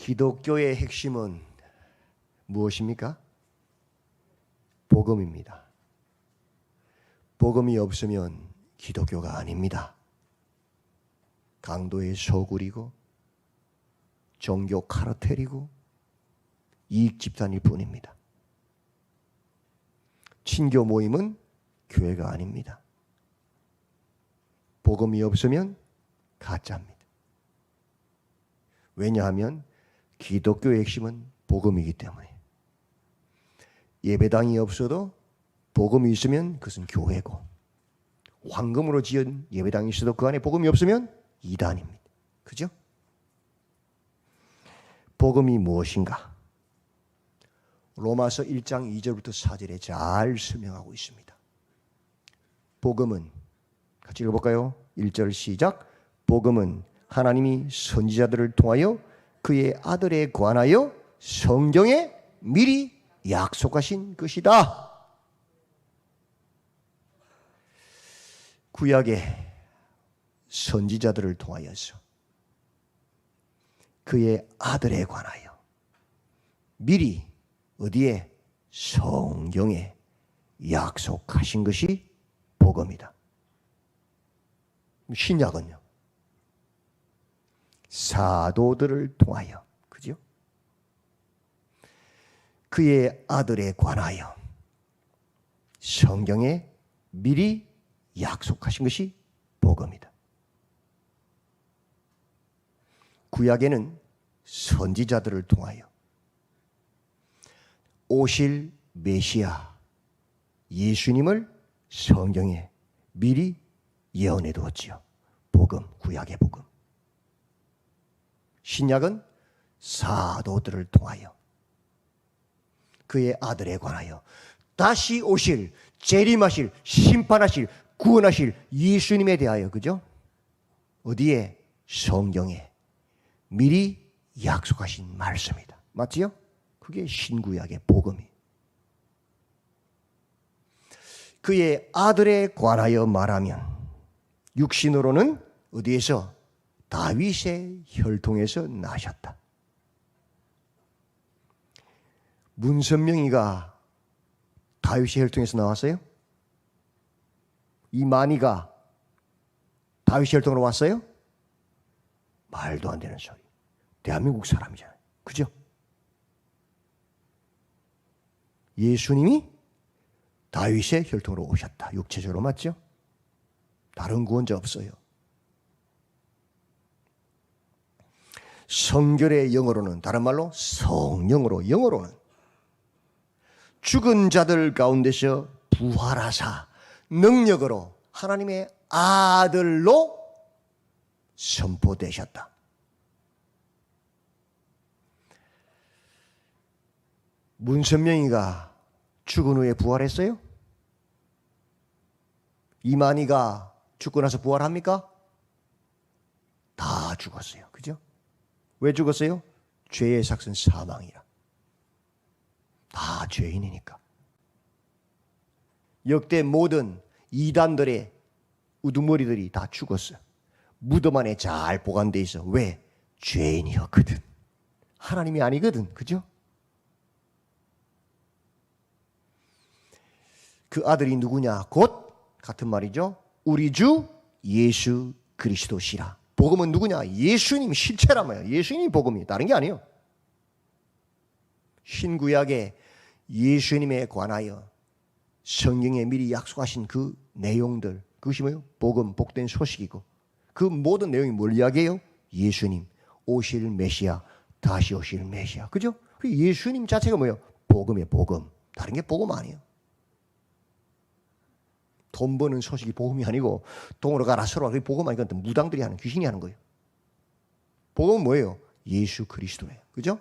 기독교의 핵심은 무엇입니까? 복음입니다. 복음이 없으면 기독교가 아닙니다. 강도의 소굴이고 종교 카르텔이고 이익 집단일 뿐입니다. 친교 모임은 교회가 아닙니다. 복음이 없으면 가짜입니다. 왜냐하면 기독교의 핵심은 복음이기 때문에 예배당이 없어도 복음이 있으면 그것은 교회고 황금으로 지은 예배당이 있어도 그 안에 복음이 없으면 이단입니다. 그죠? 복음이 무엇인가? 로마서 1장 2절부터 4절에 잘 설명하고 있습니다. 복음은 같이 읽어볼까요? 1절 시작. 복음은 하나님이 선지자들을 통하여 그의 아들에 관하여 성경에 미리 약속하신 것이다. 구약의 선지자들을 통하여서 그의 아들에 관하여 미리 어디에? 성경에 약속하신 것이 복음이다. 신약은요? 사도들을 통하여, 그죠? 그의 아들에 관하여 성경에 미리 약속하신 것이 복음이다. 구약에는 선지자들을 통하여 오실 메시아 예수님을 성경에 미리 예언해 두었지요. 복음, 구약의 복음. 신약은 사도들을 통하여 그의 아들에 관하여 다시 오실, 재림하실, 심판하실, 구원하실 예수님에 대하여, 그죠? 어디에? 성경에 미리 약속하신 말씀이다. 맞지요? 그게 신구약의 복음이. 그의 아들에 관하여 말하면 육신으로는 어디에서? 다윗의 혈통에서 나셨다. 문선명이가 다윗의 혈통에서 나왔어요? 이만희가 다윗의 혈통으로 왔어요? 말도 안 되는 소리. 대한민국 사람이잖아요. 그죠? 예수님이 다윗의 혈통으로 오셨다. 육체적으로 맞죠? 다른 구원자 없어요. 성결의 영어로는, 다른 말로 성령으로, 영어로는 죽은 자들 가운데서 부활하사 능력으로 하나님의 아들로 선포되셨다. 문선명이가 죽은 후에 부활했어요? 이만희가 죽고 나서 부활합니까? 다 죽었어요. 그죠? 왜 죽었어요? 죄의 삭은 사망이라. 다 죄인이니까. 역대 모든 이단들의 우두머리들이 다 죽었어요. 무덤 안에 잘 보관돼 있어. 왜? 죄인이었거든. 하나님이 아니거든. 그죠? 그 아들이 누구냐? 곧 같은 말이죠. 우리 주 예수 그리스도시라. 복음은 누구냐? 예수님 실체란 말이에요. 예수님이 복음이 다른 게 아니에요. 신구약에 예수님에 관하여 성경에 미리 약속하신 그 내용들, 그것이 뭐예요? 복음, 복된 소식이고 그 모든 내용이 뭘 이야기해요? 예수님, 오실 메시아, 다시 오실 메시아. 그죠? 그 예수님 자체가 뭐예요? 복음이에요. 복음. 다른 게 복음 아니에요. 돈 버는 소식이 복음이 아니고 동으로 가라 서로 그게 복음 아니고 무당들이 하는, 귀신이 하는 거예요. 복음은 뭐예요? 예수 그리스도예요. 그죠?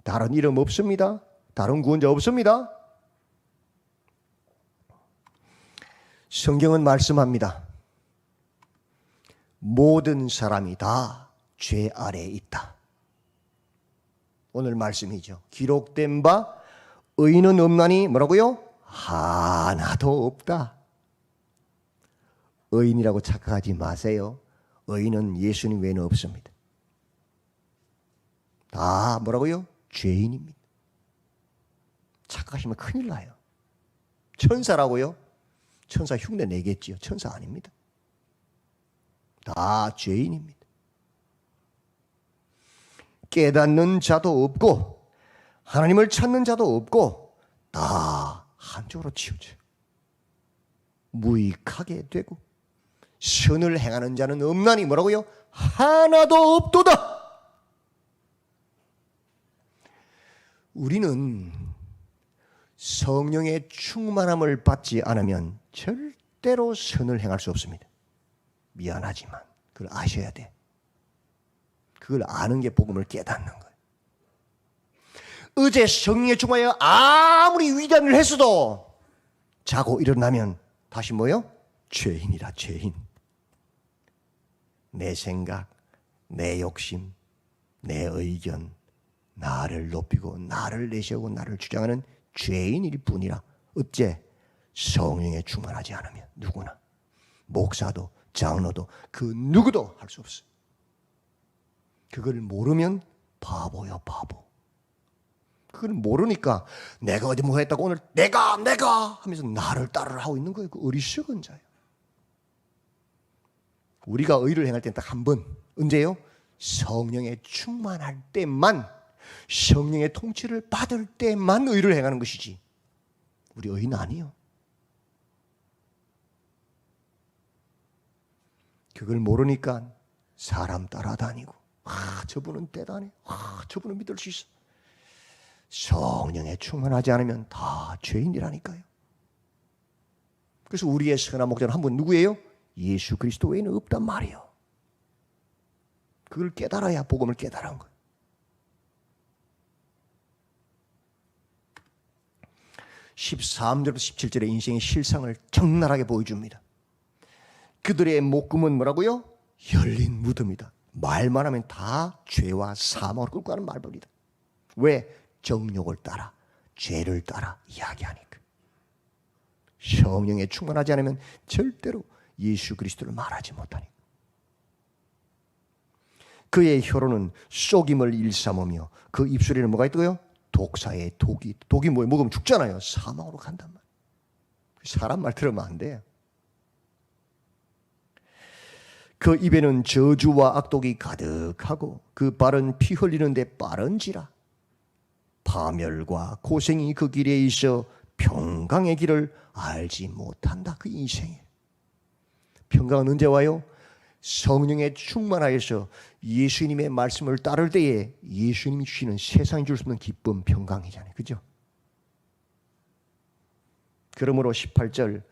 다른 이름 없습니다. 다른 구원자 없습니다. 성경은 말씀합니다. 모든 사람이 다 죄 아래에 있다. 오늘 말씀이죠. 기록된 바 의인은 없나니 뭐라고요? 하나도 없다. 의인이라고 착각하지 마세요. 의인은 예수님 외에는 없습니다. 다 뭐라고요? 죄인입니다. 착각하시면 큰일 나요. 천사라고요? 천사 흉내 내겠지요. 천사 아닙니다. 다 죄인입니다. 깨닫는 자도 없고 하나님을 찾는 자도 없고 다 한쪽으로 치우쳐요. 무익하게 되고 선을 행하는 자는 없나니 뭐라고요? 하나도 없도다. 우리는 성령의 충만함을 받지 않으면 절대로 선을 행할 수 없습니다. 미안하지만 그걸 아셔야 돼. 그걸 아는 게 복음을 깨닫는 거예요. 어제 성령에 충만하여 아무리 위대한 일을 했어도 자고 일어나면 다시 뭐요? 죄인이라 죄인. 내 생각, 내 욕심, 내 의견, 나를 높이고 나를 내세우고 나를 주장하는 죄인일 뿐이라. 어째? 성령에 충만하지 않으면 누구나 목사도 장로도 그 누구도 할 수 없어요. 그걸 모르면 바보요 바보. 그걸 모르니까 내가 어디 뭐 했다고 오늘 내가 하면서 나를 따르라 하고 있는 거예요. 그 어리석은 자예요. 우리가 의를 행할 때는 딱 한 번. 언제요? 성령에 충만할 때만, 성령의 통치를 받을 때만 의를 행하는 것이지 우리 의는 아니요. 그걸 모르니까 사람 따라다니고 저분은 대단해. 저분은 믿을 수 있어. 성령에 충만하지 않으면 다 죄인이라니까요. 그래서 우리의 선한 목자는 한 분 누구예요? 예수 그리스도 외에는 없단 말이에요. 그걸 깨달아야 복음을 깨달은 거예요. (13절부터 17절의 인생의 실상을 적나라하게 보여줍니다. 그들의 목금은 뭐라고요? 열린 무덤이다. 말만 하면 다 죄와 사망으로 끌고 가는 말벌이다. 왜? 정욕을 따라, 죄를 따라 이야기하니까. 성령에 충만하지 않으면 절대로 예수 그리스도를 말하지 못하니까. 그의 혀로는 속임을 일삼으며 그 입술에는 뭐가 있고요? 독사의 독이. 독이 뭐예요? 먹으면 죽잖아요. 사망으로 간단 말이에요. 사람 말 들으면 안 돼요. 그 입에는 저주와 악독이 가득하고 그 발은 피 흘리는데 빠른지라. 파멸과 고생이 그 길에 있어 평강의 길을 알지 못한다. 그 인생에. 평강은 언제 와요? 성령에 충만하여서 예수님의 말씀을 따를 때에 예수님이 주시는 세상이 줄 수 없는 기쁨, 평강이잖아요. 그죠? 그러므로 18절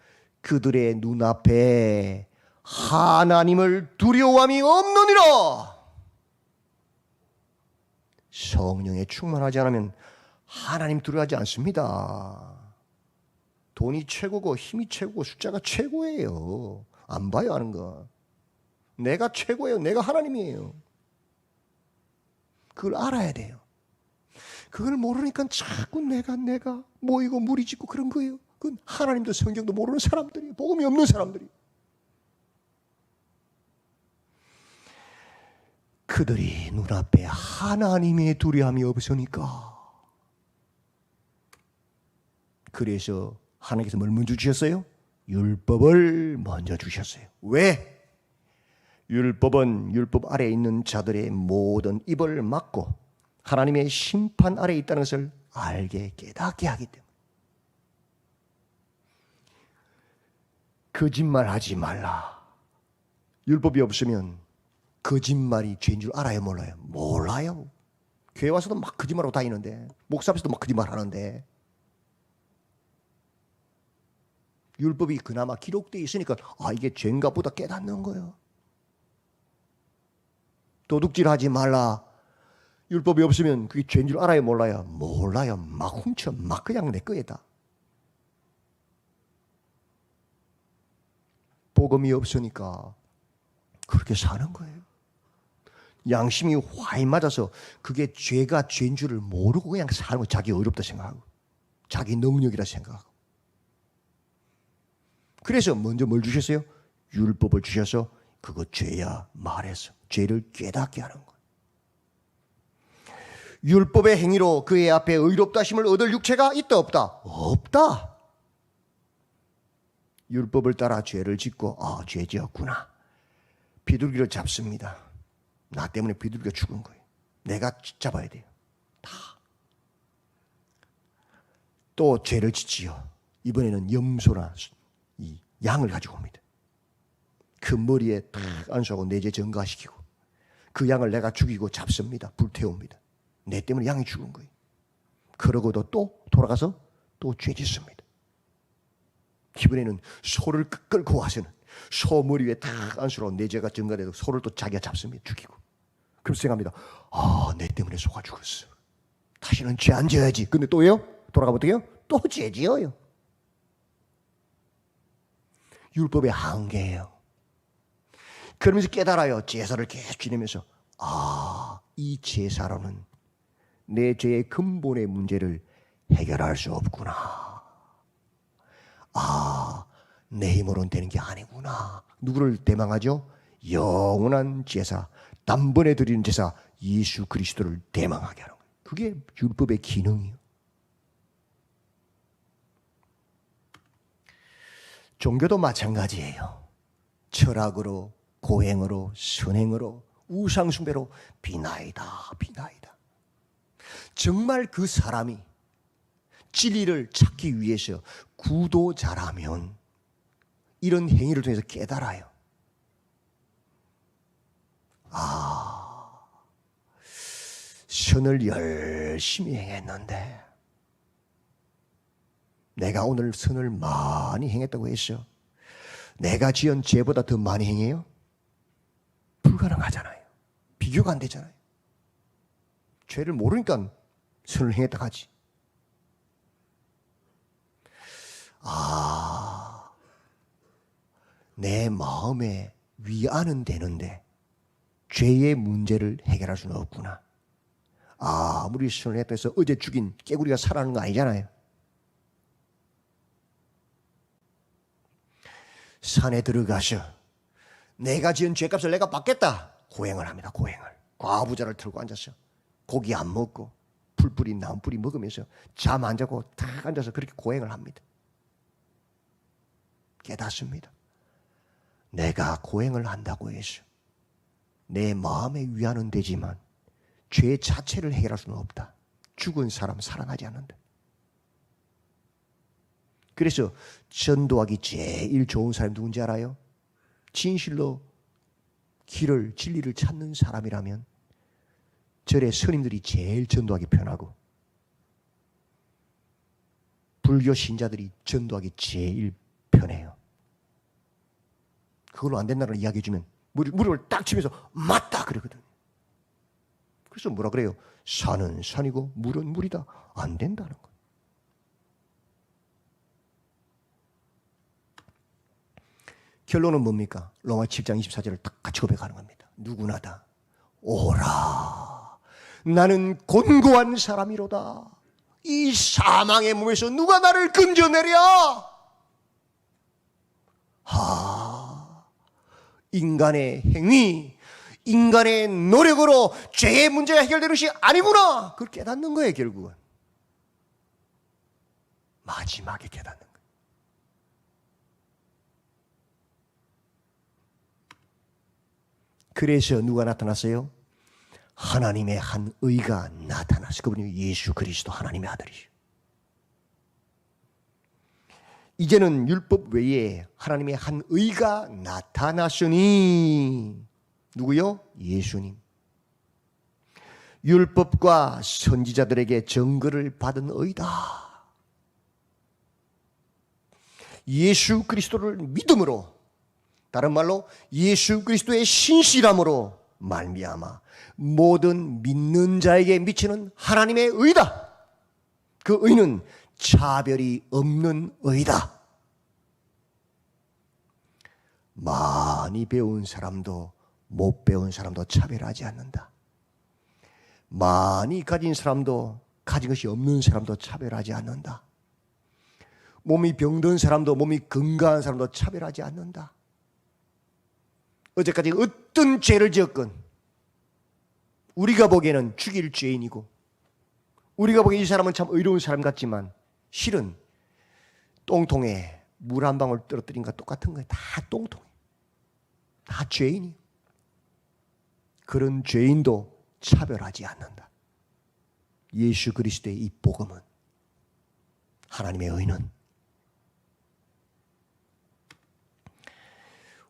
그들의 눈앞에 하나님을 두려워함이 없느니라. 성령에 충만하지 않으면 하나님 두려워하지 않습니다. 돈이 최고고 힘이 최고고 숫자가 최고예요. 안 봐요 하는 거. 내가 최고예요. 내가 하나님이에요. 그걸 알아야 돼요. 그걸 모르니까 자꾸 내가 모이고 무리 짓고 그런 거예요. 그건 하나님도 성경도 모르는 사람들이, 복음이 없는 사람들이. 그들이 눈앞에 하나님의 두려움이 없으니까. 그래서 하나님께서 뭘 먼저 주셨어요? 율법을 먼저 주셨어요. 왜? 율법은 율법 아래에 있는 자들의 모든 입을 막고 하나님의 심판 아래에 있다는 것을 알게 깨닫게 하기 때문에. 거짓말하지 말라. 율법이 없으면 거짓말이 죄인 줄 알아요, 몰라요? 몰라요. 교회 와서도 막 거짓말하고 다니는데, 목사 앞에서도 막 거짓말하는데. 율법이 그나마 기록되어 있으니까 이게 죄인가 보다 깨닫는 거예요. 도둑질하지 말라. 율법이 없으면 그게 죄인 줄 알아요, 몰라요? 몰라요. 막 훔쳐, 막 그냥 내 거에다. 복음이 없으니까 그렇게 사는 거예요. 양심이 화이 맞아서 그게 죄가 죄인 줄을 모르고 그냥 사는 거. 자기 어렵다 생각하고 자기 능력이라 생각하고. 그래서 먼저 뭘 주셨어요? 율법을 주셔서 그거 죄야 말해서 죄를 깨닫게 하는 거예요. 율법의 행위로 그의 앞에 의롭다 하심을 얻을 육체가 있다 없다? 없다. 율법을 따라 죄를 짓고 죄 지었구나. 비둘기를 잡습니다. 나 때문에 비둘기가 죽은 거예요. 내가 잡아야 돼요. 다. 또 죄를 짓지요. 이번에는 염소나 이 양을 가지고 옵니다. 그 머리에 탁 안수하고 내 죄 전가시키고 그 양을 내가 죽이고 잡습니다. 불태웁니다. 내 때문에 양이 죽은 거예요. 그러고도 또 돌아가서 또 죄 짓습니다. 이번에는 소를 끌고 와서는 소 머리 위에 탁 안수로 내 죄가 전가돼도 소를 또 자기가 잡습니다. 죽이고. 그럼 생각합니다. 내 때문에 소가 죽었어. 다시는 죄 안 지어야지. 근데 또요? 돌아가면 어떡해요? 또 죄 지어요. 율법의 한계예요. 그러면서 깨달아요. 제사를 계속 지내면서 이 제사로는 내 죄의 근본의 문제를 해결할 수 없구나. 내 힘으로는 되는 게 아니구나. 누구를 대망하죠? 영원한 제사, 단번에 드리는 제사 예수 그리스도를 대망하게 하는 거예요. 그게 율법의 기능이에요. 종교도 마찬가지예요. 철학으로, 고행으로, 선행으로, 우상숭배로 비나이다. 정말 그 사람이 진리를 찾기 위해서 구도자라면 이런 행위를 통해서 깨달아요. 선을 열심히 행했는데 내가 오늘 선을 많이 행했다고 했어요. 내가 지은 죄보다 더 많이 행해요? 불가능하잖아요. 비교가 안 되잖아요. 죄를 모르니까 선을 행했다고 하지. 내 마음에 위안은 되는데 죄의 문제를 해결할 수는 없구나. 아무리 선을 했다 해서 어제 죽인 깨구리가 살아나는 거 아니잖아요. 산에 들어가서 내가 지은 죄값을 내가 받겠다. 고행을 합니다. 고행을. 과부자를 틀고 앉아서 고기 안 먹고 풀뿌리 나무뿌리 먹으면서 잠 안 자고 탁 앉아서 그렇게 고행을 합니다. 깨닫습니다. 내가 고행을 한다고 해서 내 마음의 위안은 되지만 죄 자체를 해결할 수는 없다. 죽은 사람 살아나지 않는다. 그래서 전도하기 제일 좋은 사람이 누군지 알아요? 진실로 길을, 진리를 찾는 사람이라면 절의 스님들이 제일 전도하기 편하고 불교 신자들이 전도하기 제일 편해요. 그걸로 안 된다는 이야기 해주면 무릎을 딱 치면서 맞다 그러거든요. 그래서 뭐라 그래요? 산은 산이고 물은 물이다. 안 된다는 거예요. 결론은 뭡니까? 로마 7장 24절을 딱 같이 고백하는 겁니다. 누구나 다 오라 나는 곤고한 사람이로다. 이 사망의 몸에서 누가 나를 건져내랴. 인간의 행위, 인간의 노력으로 죄의 문제가 해결되는 것이 아니구나. 그걸 깨닫는 거예요. 결국은 마지막에 깨닫는 거예요. 그래서 누가 나타났어요? 하나님의 한 의가 나타났어요. 그분이 예수 그리스도 하나님의 아들이죠. 이제는 율법 외에 하나님의 한 의가 나타났으니 누구요? 예수님. 율법과 선지자들에게 증거를 받은 의다. 예수 그리스도를 믿음으로, 다른 말로 예수 그리스도의 신실함으로 말미암아 모든 믿는 자에게 미치는 하나님의 의다. 그 의는 차별이 없는 의다. 많이 배운 사람도 못 배운 사람도 차별하지 않는다. 많이 가진 사람도 가진 것이 없는 사람도 차별하지 않는다. 몸이 병든 사람도 몸이 건강한 사람도 차별하지 않는다. 어제까지 어떤 죄를 지었건 우리가 보기에는 죽일 죄인이고 우리가 보기에 이 사람은 참 의로운 사람 같지만 실은 똥통에 물 한 방울 떨어뜨린 것과 똑같은 거예요. 다 똥통에. 다 죄인이에요. 그런 죄인도 차별하지 않는다. 예수 그리스도의 이 복음은, 하나님의 의는,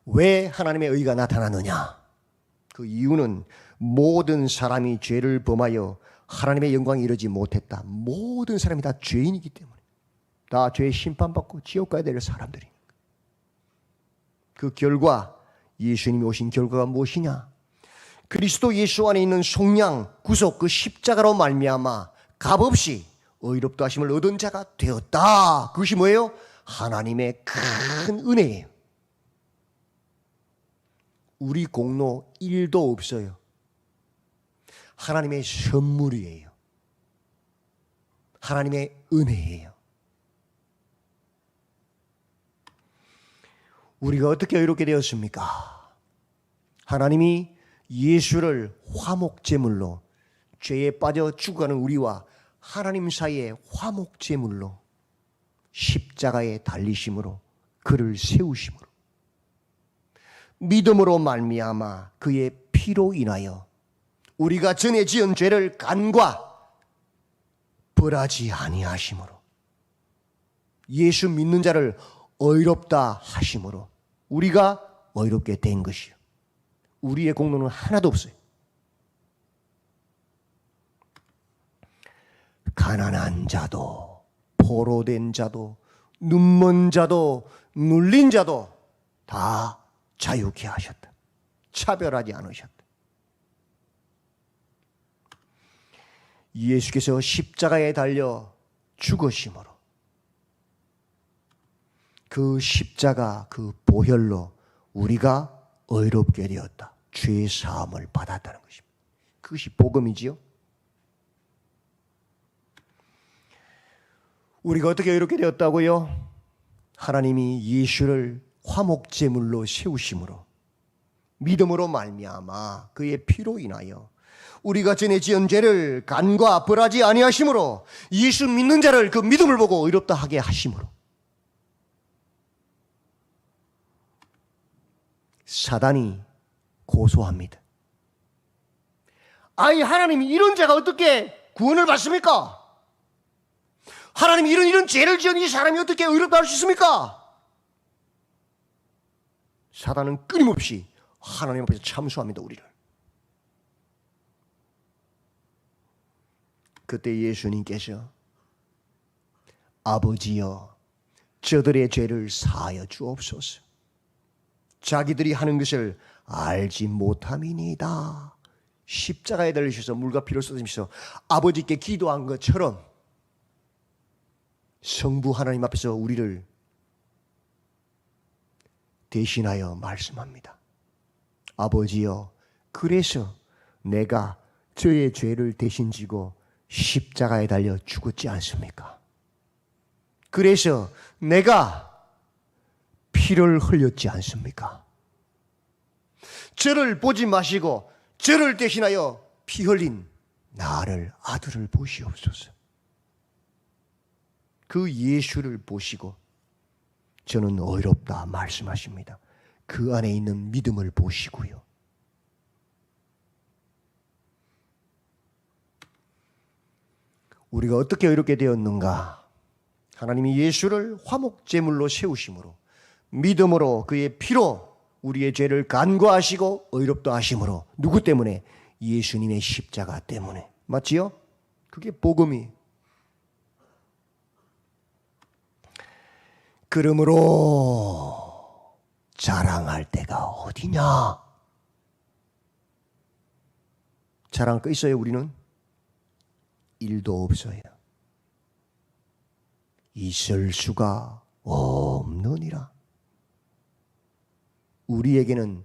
왜 하나님의 의가 나타나느냐? 그 이유는 모든 사람이 죄를 범하여 하나님의 영광에 이르지 못했다. 모든 사람이 다 죄인이기 때문에, 다 죄의 심판받고 지옥 가야 될 사람들이니까. 그 결과, 예수님이 오신 결과가 무엇이냐? 그리스도 예수 안에 있는 속량, 구속, 그 십자가로 말미암아 값없이 의롭다 하심을 얻은 자가 되었다. 그것이 뭐예요? 하나님의 큰 은혜예요. 우리 공로 1도 없어요. 하나님의 선물이에요. 하나님의 은혜예요. 우리가 어떻게 의롭게 되었습니까? 하나님이 예수를 화목제물로, 죄에 빠져 죽어가는 우리와 하나님 사이의 화목제물로 십자가에 달리심으로, 그를 세우심으로, 믿음으로 말미암아 그의 피로 인하여 우리가 전에 지은 죄를 간과 벌하지 아니하심으로, 예수 믿는 자를 의롭다 하심으로 우리가 의롭게 된 것이요. 우리의 공로는 하나도 없어요. 가난한 자도, 포로된 자도, 눈먼 자도, 눌린 자도 다 자유케 하셨다. 차별하지 않으셨다. 예수께서 십자가에 달려 죽으심으로, 그 십자가, 그 보혈로 우리가 의롭게 되었다. 죄의 사함을 받았다는 것입니다. 그것이 복음이지요. 우리가 어떻게 의롭게 되었다고요? 하나님이 예수를 화목제물로 세우심으로, 믿음으로 말미암아 그의 피로 인하여 우리가 전에 지은 죄를 간과 벌하지 아니하심으로, 예수 믿는 자를 그 믿음을 보고 의롭다 하게 하심으로, 사단이 고소합니다. 아니, 하나님이 이런 자가 어떻게 구원을 받습니까? 하나님이 이런 죄를 지은 이 사람이 어떻게 의롭다 할 수 있습니까? 사단은 끊임없이 하나님 앞에서 참수합니다, 우리를. 그때 예수님께서 아버지여, 저들의 죄를 사하여 주옵소서. 자기들이 하는 것을 알지 못함이니이다. 십자가에 달리셔서 물과 피를 쏟으시면서 아버지께 기도한 것처럼 성부 하나님 앞에서 우리를 대신하여 말씀합니다. 아버지여, 그래서 내가 저의 죄를 대신 지고 십자가에 달려 죽었지 않습니까? 그래서 내가 피를 흘렸지 않습니까? 저를 보지 마시고 저를 대신하여 피 흘린 나를, 아들을 보시옵소서. 그 예수를 보시고 저는 의롭다 말씀하십니다. 그 안에 있는 믿음을 보시고요. 우리가 어떻게 의롭게 되었는가? 하나님이 예수를 화목제물로 세우심으로, 믿음으로 그의 피로 우리의 죄를 간과하시고 의롭다 하심으로. 누구 때문에? 예수님의 십자가 때문에. 맞지요? 그게 복음이. 그러므로 자랑할 데가 어디냐? 자랑할 거 있어요? 우리는? 일도 없어요. 있을 수가 없느니라. 우리에게는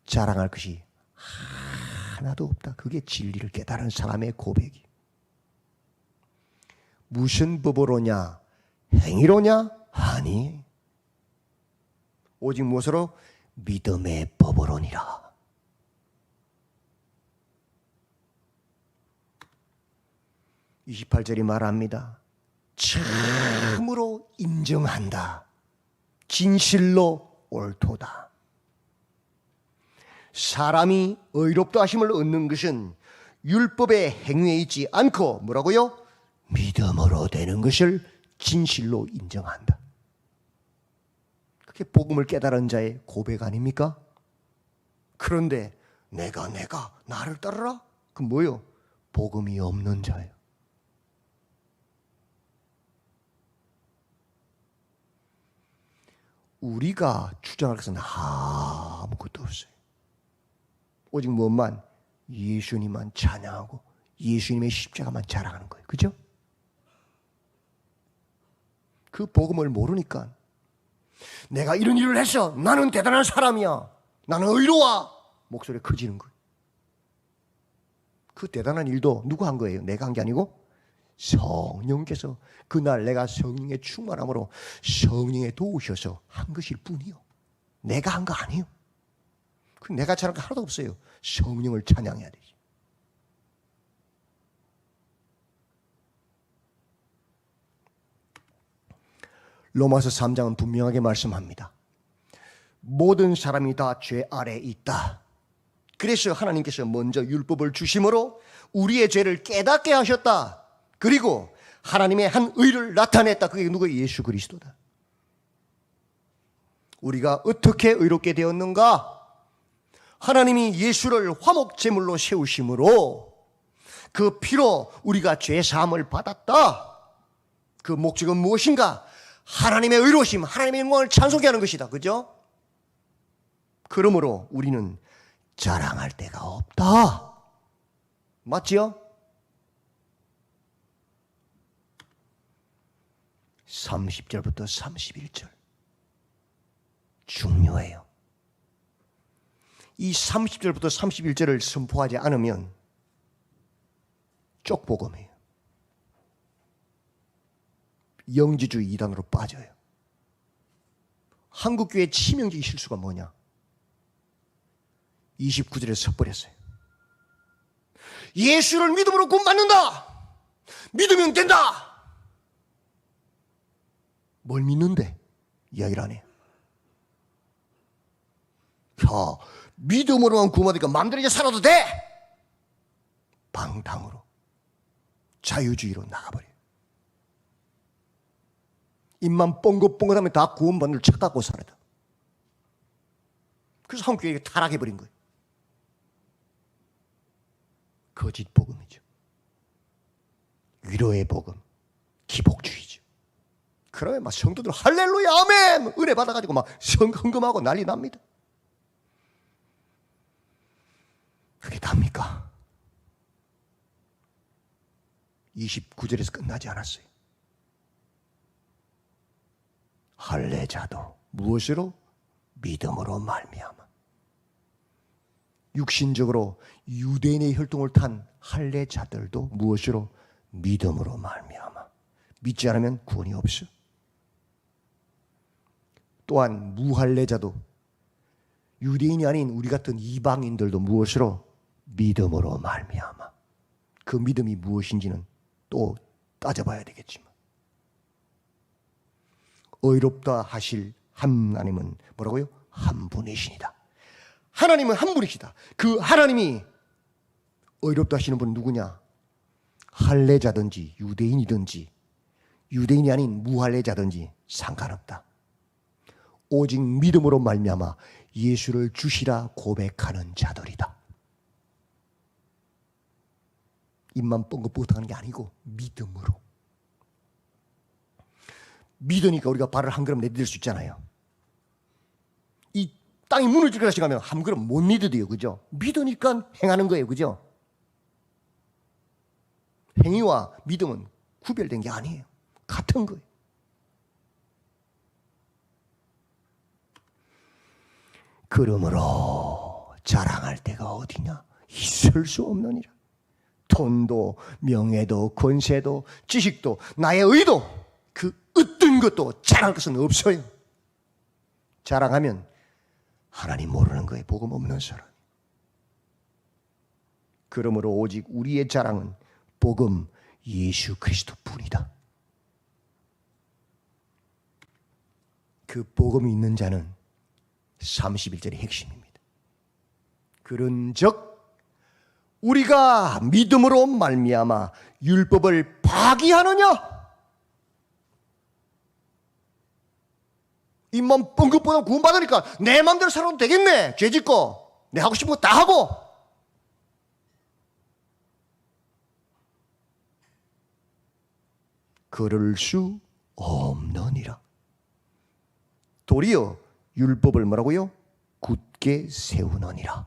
자랑할 것이 하나도 없다. 그게 진리를 깨달은 사람의 고백이. 무슨 법으로냐? 행위로냐? 아니. 오직 무엇으로? 믿음의 법으로니라. 28절이 말합니다. 참으로 인정한다. 진실로 옳도다. 사람이 의롭다 하심을 얻는 것은 율법의 행위에 있지 않고 뭐라고요? 믿음으로 되는 것을 진실로 인정한다. 그게 복음을 깨달은 자의 고백 아닙니까? 그런데 내가 나를 따르라? 그건 뭐예요? 복음이 없는 자예요. 우리가 주장할 것은 아무것도 없어요. 오직 뭐만? 예수님만 찬양하고 예수님의 십자가만 자랑하는 거예요. 그죠? 그 복음을 모르니까 내가 이런 일을 했어. 나는 대단한 사람이야. 나는 의로워. 목소리가 커지는 거예요. 그 대단한 일도 누가 한 거예요? 내가 한 게 아니고 성령께서 그날 내가 성령의 충만함으로 성령에 도우셔서 한 것일 뿐이요. 내가 한 거 아니에요. 그 내가 잘한 거 하나도 없어요. 성령을 찬양해야 되지. 로마서 3장은 분명하게 말씀합니다. 모든 사람이 다 죄 아래에 있다. 그래서 하나님께서 먼저 율법을 주심으로 우리의 죄를 깨닫게 하셨다. 그리고 하나님의 한 의를 나타냈다. 그게 누구예요? 예수 그리스도다. 우리가 어떻게 의롭게 되었는가? 하나님이 예수를 화목제물로 세우심으로 그 피로 우리가 죄사함을 받았다. 그 목적은 무엇인가? 하나님의 의로우심, 하나님의 영광을 찬송케 하는 것이다. 그죠? 그러므로 우리는 자랑할 데가 없다. 맞지요? 30절부터 31절 중요해요. 이 30절부터 31절을 선포하지 않으면 쪽복음이에요. 영지주의 이단으로 빠져요. 한국교회의 치명적인 실수가 뭐냐? 29절에 섣버렸어요. 예수를 믿음으로 구원받는다. 믿으면 된다. 뭘 믿는데? 이야기를 안 해요. 자, 믿음으로만 구원받으니까 마음대로 이제 살아도 돼. 방탕으로 자유주의로 나가버려요. 입만 뻥긋뻥긋하면 다 구원받는 걸 착각하고 살아요. 그래서 한국 교회가 타락해버린 거예요. 거짓 복음이죠. 위로의 복음, 기복주의죠. 그러면 막 성도들 할렐루야 아멘 은혜 받아가지고 막 헌금하고 난리 납니다. 그게 답니까? 29절에서 끝나지 않았어요. 할례자도 무엇으로? 믿음으로 말미암아. 육신적으로 유대인의 혈통을 탄 할례자들도 무엇으로? 믿음으로 말미암아. 믿지 않으면 구원이 없어. 또한 무할례자도 유대인이 아닌 우리 같은 이방인들도 무엇으로? 믿음으로 말미암아. 그 믿음이 무엇인지는 또 따져봐야 되겠지만 의롭다 하실 하나님은 뭐라고요? 한 분이시니다. 하나님은 한 분이시다. 그 하나님이 의롭다 하시는 분은 누구냐? 할례자든지 유대인이든지 유대인이 아닌 무할례자든지 상관없다. 오직 믿음으로 말미암아 예수를 주시라 고백하는 자들이다. 입만 뻥긋뻥긋하는 게 아니고 믿음으로. 믿으니까 우리가 발을 한 걸음 내디딜 수 있잖아요. 이 땅이 무너질 거라 생각하면 한 걸음 못 내디뎌요. 그죠? 믿으니까 행하는 거예요. 그죠? 행위와 믿음은 구별된 게 아니에요. 같은 거예요. 그러므로 자랑할 데가 어디냐? 있을 수 없느니라. 돈도 명예도 권세도 지식도 나의 의도 그 어떤 것도 자랑할 것은 없어요. 자랑하면 하나님 모르는 거예요. 복음 없는 사람. 그러므로 오직 우리의 자랑은 복음 예수 그리스도뿐이다. 그 복음이 있는 자는 31절의 핵심입니다. 그런즉 우리가 믿음으로 말미암아 율법을 파기하느냐? 이 몸 뻥긋보다 구원받으니까 내 마음대로 살아도 되겠네. 죄 짓고 내 하고 싶은 거 다 하고. 그럴 수 없느니라. 도리어 율법을 뭐라고요? 굳게 세우느니라.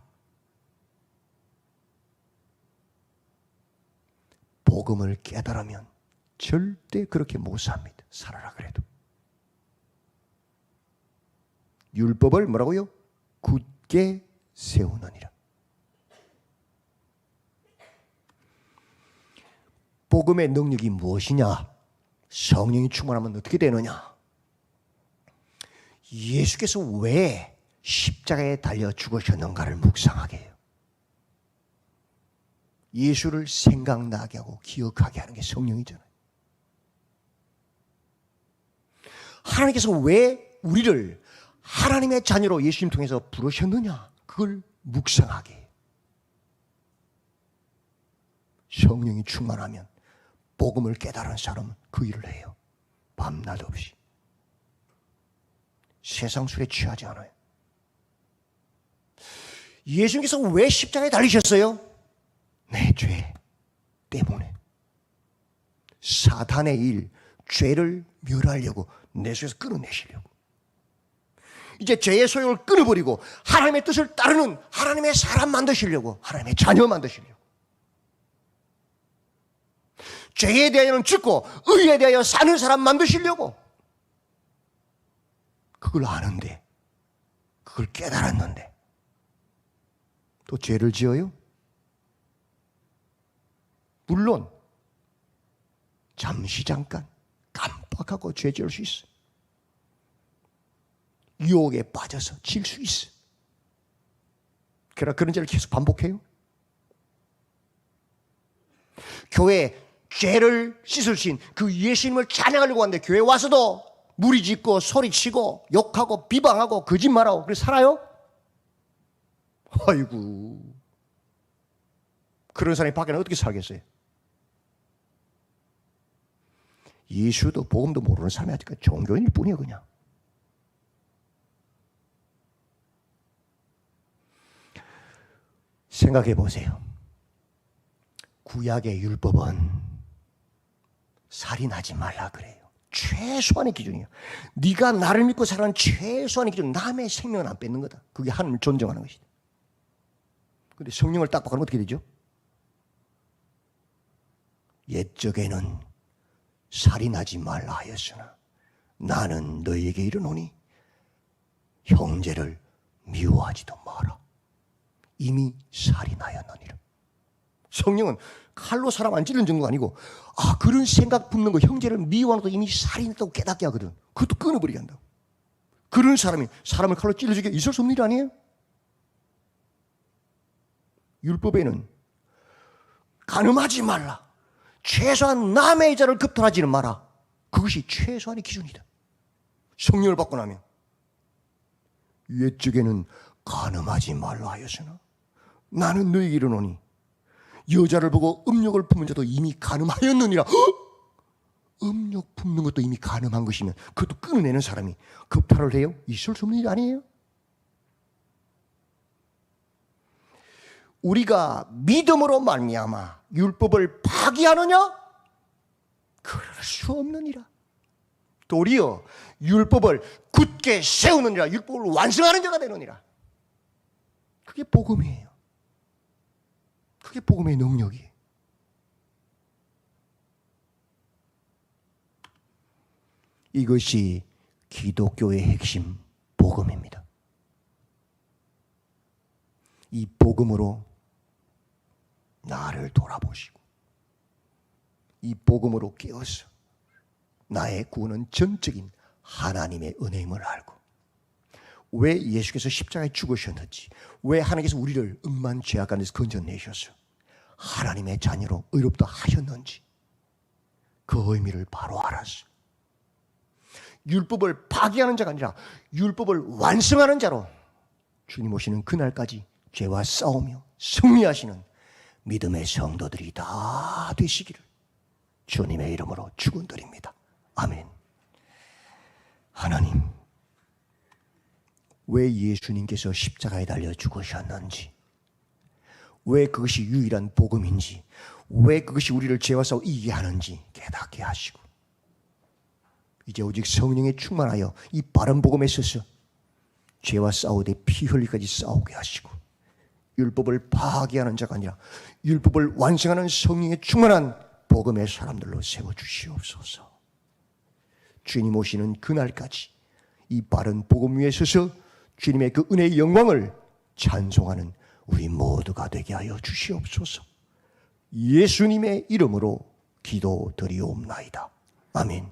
복음을 깨달으면 절대 그렇게 못 삽니다. 살아라 그래도. 율법을 뭐라고요? 굳게 세우느니라. 복음의 능력이 무엇이냐? 성령이 충만하면 어떻게 되느냐? 예수께서 왜 십자가에 달려 죽으셨는가를 묵상하게 해요. 예수를 생각나게 하고 기억하게 하는 게 성령이잖아요. 하나님께서 왜 우리를 하나님의 자녀로 예수님 통해서 부르셨느냐? 그걸 묵상하게 해요. 성령이 충만하면 복음을 깨달은 사람은 그 일을 해요. 밤낮 없이. 세상 술에 취하지 않아요. 예수님께서 왜 십자가에 달리셨어요? 내 죄 때문에. 사탄의 일, 죄를 멸하려고 내 속에서 끊어내시려고. 이제 죄의 소욕을 끊어버리고 하나님의 뜻을 따르는 하나님의 사람 만드시려고, 하나님의 자녀 만드시려고. 죄에 대하여는 죽고 의에 대하여 사는 사람 만드시려고. 그걸 아는데, 그걸 깨달았는데 또 죄를 지어요? 물론 잠시 잠깐 깜빡하고 죄 지을 수 있어요. 유혹에 빠져서 질 수 있어요. 그러나 그런 죄를 계속 반복해요. 교회에 죄를 씻으신 그 예수님을 찬양하려고 하는데 교회 와서도 무리짓고 소리치고 욕하고 비방하고 거짓말하고 그래서 살아요? 아이고, 그런 사람이 밖에는 어떻게 살겠어요? 예수도 복음도 모르는 사람이 아직까지 종교인일 뿐이에요. 그냥 생각해 보세요. 구약의 율법은 살인하지 말라 그래요. 최소한의 기준이에요. 네가 나를 믿고 살아가는 최소한의 기준, 남의 생명은 안 뺏는 거다. 그게 하나님을 존중하는 것이다. 그런데 성령을 딱 바꾸면 어떻게 되죠? 옛적에는 살인하지 말라 하였으나 나는 너희에게 이르노니 형제를 미워하지도 마라. 이미 살인하였느니라. 성령은 칼로 사람 안 찌르는 정도가 아니고, 그런 생각 품는 거, 형제를 미워하는 것도 이미 살인했다고 깨닫게 하거든. 그것도 끊어버리게 한다고. 그런 사람이 사람을 칼로 찔러주게 있을 수 없는 일 아니에요? 율법에는 간음하지 말라, 최소한 남의 자를 급탈하지는 마라. 그것이 최소한의 기준이다. 성령을 받고 나면 옛적에는 간음하지 말라 하였으나 나는 너에게 이르노니 여자를 보고 음욕을 품은 자도 이미 간음하였느니라. 음욕 품는 것도 이미 간음한 것이면 그것도 끊어내는 사람이 급탈을 해요? 있을 수 없는 일 아니에요? 우리가 믿음으로 말미암아 율법을 파기하느냐? 그럴 수 없느니라. 도리어 율법을 굳게 세우느니라. 율법을 완성하는 자가 되느니라. 그게 복음이에요. 그게 복음의 능력이에요. 이것이 기독교의 핵심 복음입니다. 이 복음으로 나를 돌아보시고 이 복음으로 깨어서 나의 구원은 전적인 하나님의 은혜임을 알고, 왜 예수께서 십자가에 죽으셨는지, 왜 하나님께서 우리를 억만 죄악 가운데서 건져내셔서 하나님의 자녀로 의롭다 하셨는지, 그 의미를 바로 알았어요. 율법을 파기하는 자가 아니라 율법을 완성하는 자로 주님 오시는 그날까지 죄와 싸우며 승리하시는 믿음의 성도들이 다 되시기를 주님의 이름으로 축원드립니다. 아멘. 하나님, 왜 예수님께서 십자가에 달려 죽으셨는지, 왜 그것이 유일한 복음인지, 왜 그것이 우리를 죄와 싸워 이기게 하는지 깨닫게 하시고, 이제 오직 성령에 충만하여 이 바른 복음에 서서 죄와 싸우되 피 흘리기까지 싸우게 하시고, 율법을 파괴하는 자가 아니라 율법을 완성하는 성령에 충만한 복음의 사람들로 세워주시옵소서. 주님 오시는 그날까지 이 바른 복음 위에 서서 주님의 그 은혜의 영광을 찬송하는 우리 모두가 되게 하여 주시옵소서. 예수님의 이름으로 기도드리옵나이다. 아멘.